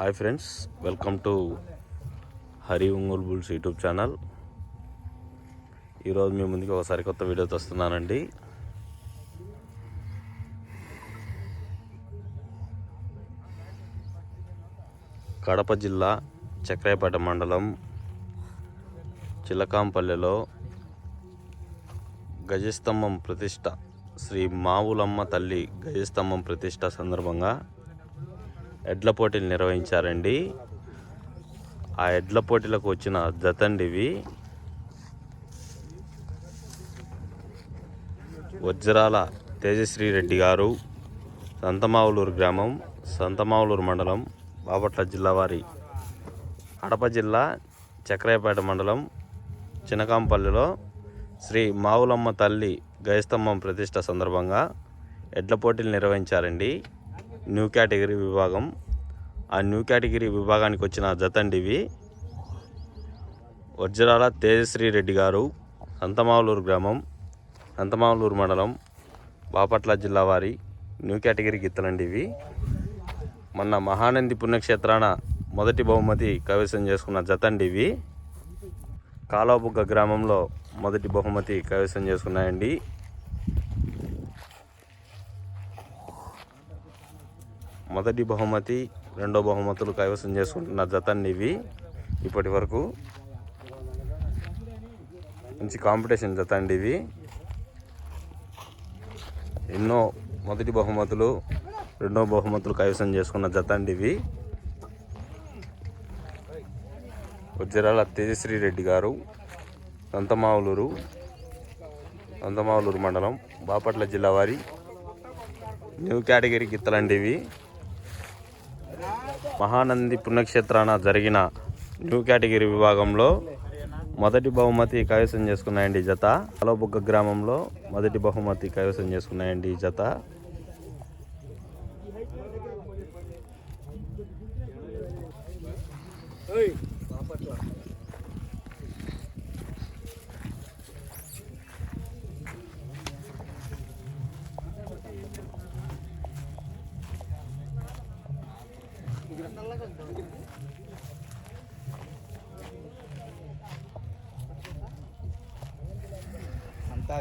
Hi friends, welcome to Hari Ongole bulls YouTube channel. ఈరోజు మీ ముందుకు ఒకసారి కొత్త వీడియోతో వస్తున్నానండి. కడప జిల్లా చక్రాయపేట మండలం చిలకాంపల్లెలో గజస్తంభం ప్రతిష్ట, శ్రీ మావులమ్మ తల్లి గజస్తంభం ప్రతిష్ట సందర్భంగా ఎడ్ల పోటీలు నిర్వహించారండి. ఆ ఎడ్ల పోటీలకు వచ్చిన జతండివి వజ్రాల తేజశ్రీ రెడ్డి గారు, సంతమావులూరు గ్రామం, సంతమావులూరు మండలం, బాపట్ల జిల్లా వారి. కడప జిల్లా చక్రాయపేట మండలం చినకాంపల్లిలో శ్రీ మావులమ్మ తల్లి గజస్తంభం ప్రతిష్ట సందర్భంగా ఎడ్ల పోటీలు నిర్వహించారండి. న్యూ కేటగిరీ విభాగం. ఆ న్యూ కేటగిరీ విభాగానికి వచ్చిన జతండివి వజ్రాల తేజశ్రీ రెడ్డి గారు, సంతమావులూరు గ్రామం, సంతమావులూరు మండలం, బాపట్ల జిల్లా వారి. న్యూ కేటగిరీ గిత్తలండి ఇవి. మొన్న మహానంది పుణ్యక్షేత్రాన మొదటి బహుమతి కైవసం చేసుకున్న జతండివి కాలువబుగ్గ గ్రామంలో మొదటి బహుమతి కైవసం చేసుకున్నాయండి. మొదటి బహుమతి, రెండో బహుమతులు కైవసం చేసుకుంటున్న జతండివి. ఇప్పటి వరకు మంచి కాంపిటీషన్ జతండివి. ఎన్నో మొదటి బహుమతులు, రెండో బహుమతులు కైవసం చేసుకున్న జతండివి వజ్రాల తేజశ్రీ రెడ్డి గారు, సంతమావులూరు మండలం, బాపట్ల జిల్లా వారి. న్యూ కేటగిరీ గిత్తలండివి. మహానంది పుణ్యక్షేత్రాన జరిగిన న్యూ కేటగిరీ విభాగంలో మొదటి బహుమతి కైవసం చేసుకున్నాయండి ఈ జత. కాలువబుగ్గ గ్రామంలో మొదటి బహుమతి కైవసం చేసుకున్నాయండి ఈ జత. అంతా